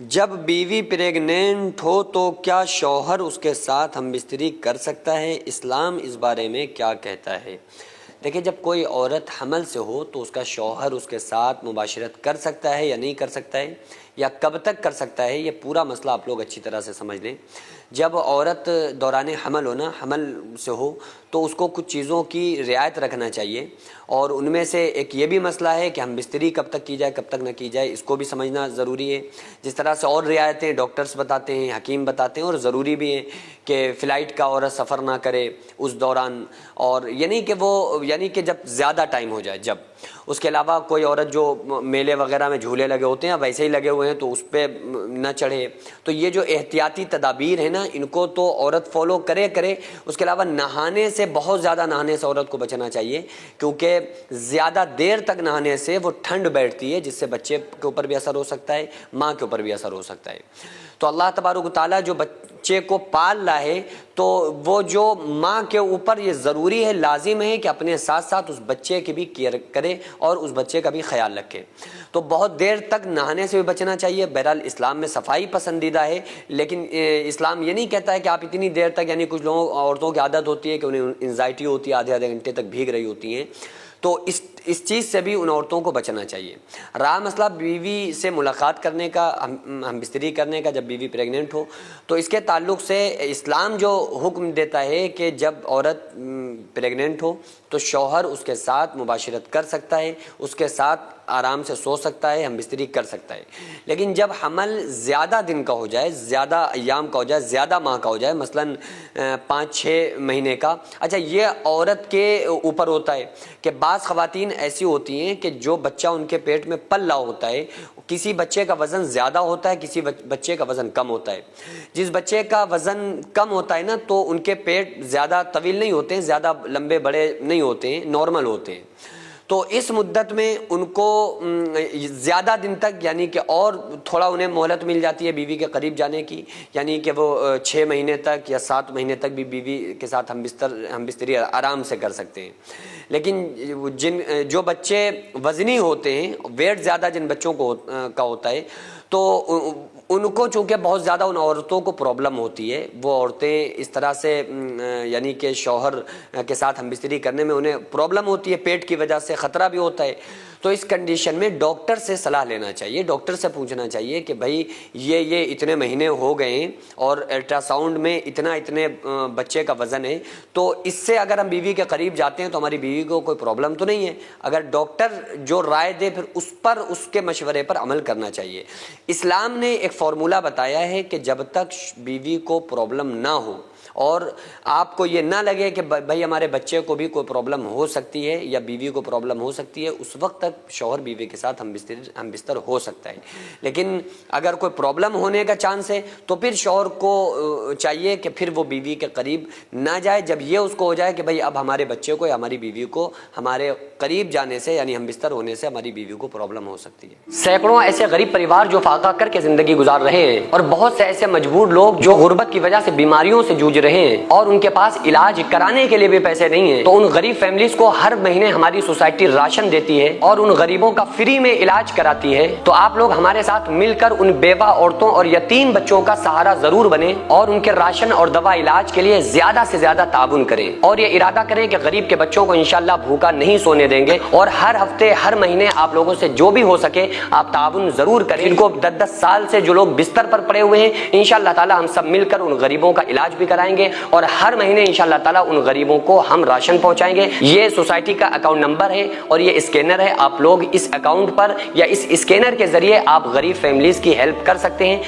جب بیوی پریگنینٹ ہو تو کیا شوہر اس کے ساتھ ہم بستری کر سکتا ہے؟ اسلام اس بارے میں کیا کہتا ہے؟ دیکھیں، جب کوئی عورت حمل سے ہو تو اس کا شوہر اس کے ساتھ مباشرت کر سکتا ہے یا نہیں کر سکتا ہے، یا کب تک کر سکتا ہے، یہ پورا مسئلہ آپ لوگ اچھی طرح سے سمجھ لیں۔ جب عورت دوران حمل حمل سے ہو تو اس کو کچھ چیزوں کی رعایت رکھنا چاہیے، اور ان میں سے ایک یہ بھی مسئلہ ہے کہ ہم بستری کب تک کی جائے کب تک نہ کی جائے، اس کو بھی سمجھنا ضروری ہے۔ جس طرح سے اور رعایتیں ڈاکٹرز بتاتے ہیں، حکیم بتاتے ہیں، اور ضروری بھی ہیں کہ فلائٹ کا عورت سفر نہ کرے اس دوران، اور یعنی کہ جب زیادہ ٹائم ہو جائے، جب اس کے علاوہ کوئی عورت جو میلے وغیرہ میں جھولے لگے ہوتے ہیں ویسے ہی لگے ہوئے ہیں تو اس پہ نہ چڑھے۔ تو یہ جو احتیاطی تدابیر ہیں نا، ان کو تو عورت فالو کرے۔ اس کے علاوہ نہانے سے، بہت زیادہ نہانے سے عورت کو بچنا چاہیے، کیونکہ زیادہ دیر تک نہانے سے وہ ٹھنڈ بیٹھتی ہے، جس سے بچے کے اوپر بھی اثر ہو سکتا ہے، ماں کے اوپر بھی اثر ہو سکتا ہے۔ تو اللہ تبارک و تعالیٰ جو بچے کو پال رہا ہے، تو وہ جو ماں کے اوپر یہ ضروری ہے، لازم ہے کہ اپنے ساتھ ساتھ اس بچے کی بھی کیئر کرے اور اس بچے کا بھی خیال رکھے۔ تو بہت دیر تک نہانے سے بھی بچنا چاہیے۔ بہرحال اسلام میں صفائی پسندیدہ ہے، لیکن اسلام یہ نہیں کہتا ہے کہ آپ اتنی دیر تک، یعنی کچھ لوگوں عورتوں کی عادت ہوتی ہے کہ انہیں انزائٹی ہوتی ہے، آدھے گھنٹے تک بھیگ رہی ہوتی ہیں، تو اس چیز سے بھی ان عورتوں کو بچنا چاہیے۔ رہا مسئلہ بیوی سے ملاقات کرنے کا، ہم بستری کرنے کا، جب بیوی پریگننٹ ہو، تو اس کے تعلق سے اسلام جو حکم دیتا ہے کہ جب عورت پریگننٹ ہو تو شوہر اس کے ساتھ مباشرت کر سکتا ہے، اس کے ساتھ آرام سے سو سکتا ہے، ہم بستری کر سکتا ہے۔ لیکن جب حمل زیادہ دن کا ہو جائے، زیادہ ایام کا ہو جائے، زیادہ ماہ کا ہو جائے، مثلاً 5-6 مہینے کا، اچھا یہ عورت کے اوپر ہوتا ہے کہ بعض خواتین ایسی ہوتی ہیں کہ جو بچہ ان کے پیٹ میں پل رہا ہوتا ہے، کسی بچے کا وزن زیادہ ہوتا ہے، کسی بچے کا وزن کم ہوتا ہے۔ جس بچے کا وزن کم ہوتا ہے نا، تو ان کے پیٹ زیادہ طویل نہیں ہوتے ہیں، زیادہ لمبے بڑے نہیں ہوتے ہیں، نارمل ہوتے ہیں۔ تو اس مدت میں ان کو زیادہ دن تک، یعنی کہ اور تھوڑا انہیں مہلت مل جاتی ہے بیوی کے قریب جانے کی، یعنی کہ وہ 6 مہینے تک یا 7 مہینے تک بھی بیوی کے ساتھ ہم بستری آرام سے کر سکتے ہیں۔ لیکن جو بچے وزنی ہوتے ہیں، ویٹ زیادہ جن بچوں کا ہوتا ہے، تو ان کو چونکہ بہت زیادہ ان عورتوں کو پرابلم ہوتی ہے، وہ عورتیں اس طرح سے یعنی کہ شوہر کے ساتھ ہم بستری کرنے میں انہیں پرابلم ہوتی ہے، پیٹ کی وجہ سے خطرہ بھی ہوتا ہے۔ تو اس کنڈیشن میں ڈاکٹر سے صلاح لینا چاہیے، ڈاکٹر سے پوچھنا چاہیے کہ بھائی یہ اتنے مہینے ہو گئے ہیں اور الٹرا ساؤنڈ میں اتنے بچے کا وزن ہے، تو اس سے اگر ہم بیوی کے قریب جاتے ہیں تو ہماری بیوی کو کوئی پرابلم تو نہیں ہے۔ اگر ڈاکٹر جو رائے دے پھر اس کے مشورے پر عمل کرنا چاہیے۔ اسلام نے ایک فارمولہ بتایا ہے کہ جب تک بیوی کو پرابلم نہ ہو اور آپ کو یہ نہ لگے کہ بھائی ہمارے بچے کو بھی کوئی پرابلم ہو سکتی ہے یا بیوی کو پرابلم ہو سکتی ہے، اس وقت تک شوہر بیوی کے ساتھ ہم بستر ہو سکتا ہے۔ لیکن اگر کوئی پرابلم ہونے کا چانس ہے تو پھر شوہر کو چاہیے کہ پھر وہ بیوی کے قریب نہ جائے، جب یہ اس کو ہو جائے کہ بھائی اب ہمارے بچے کو یا ہماری بیوی کو ہمارے قریب جانے سے، یعنی ہم بستر ہونے سے ہماری بیوی کو پرابلم ہو سکتی ہے۔ سینکڑوں ایسے غریب پریوار جو فاقہ کر کے زندگی گزار رہے ہیں، اور بہت سے ایسے مجبور لوگ جو غربت کی وجہ سے بیماریوں سے جوجھ رہے ہیں اور ان کے پاس علاج کرانے کے لیے بھی پیسے نہیں ہیں، تو ان غریب فیملیز کو ہر مہینے ہماری سوسائٹی راشن دیتی ہے اور ان غریبوں کا فری میں علاج کراتی ہے۔ تو آپ لوگ ہمارے ساتھ مل کر ان بیوہ عورتوں اور یتیم بچوں کا سہارا ضرور بنیں اور ان کے راشن اور دوا علاج کے لیے زیادہ سے زیادہ تعاون کریں، اور یہ ارادہ کریں کہ غریب کے بچوں کو انشاءاللہ بھوکا نہیں سونے دیں گے، اور ہر ہفتے ہر مہینے آپ لوگوں سے جو بھی ہو سکے آپ تعاون ضرور کریں۔ ان کو 10 سال سے جو لوگ بستر پر پڑے ہوئے ہیں، انشاءاللہ تعالی ہم سب مل کر ان غریبوں کا علاج بھی کرائیں گے، اور ہر مہینے انشاءاللہ تعالی ان غریبوں کو ہم راشن پہنچائیں گے۔ یہ سوسائٹی کا اکاؤنٹ نمبر ہے اور یہ اسکینر ہے، آپ لوگ اس اکاؤنٹ پر یا اس اسکینر کے ذریعے آپ غریب فیملیز کی ہیلپ کر سکتے ہیں۔